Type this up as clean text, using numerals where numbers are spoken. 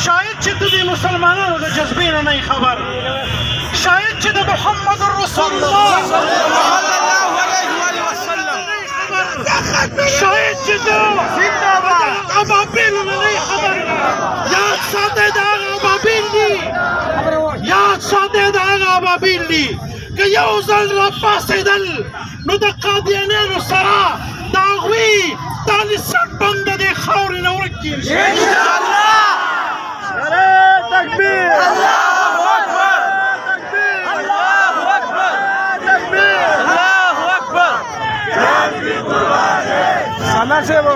شاید چې د مسلمانانو د جذبې نه نه خبر، شاید چې د محمد رسول الله صلی الله علیه وسلم شاید چې د ابابیل نه نه خبر. یاد ساته د ابابیل دي، یاد ساته د ابابیل دي که یو ځل را پاڅېدل نو د قادیانیانو سره د هغوی دا نسب بند د دې خاورې نه ورک کېږي. تکبیر! الله اکبر! تکبیر! الله اکبر! تکبیر! الله اکبر! جان کی قربان ہے سنا سے وہ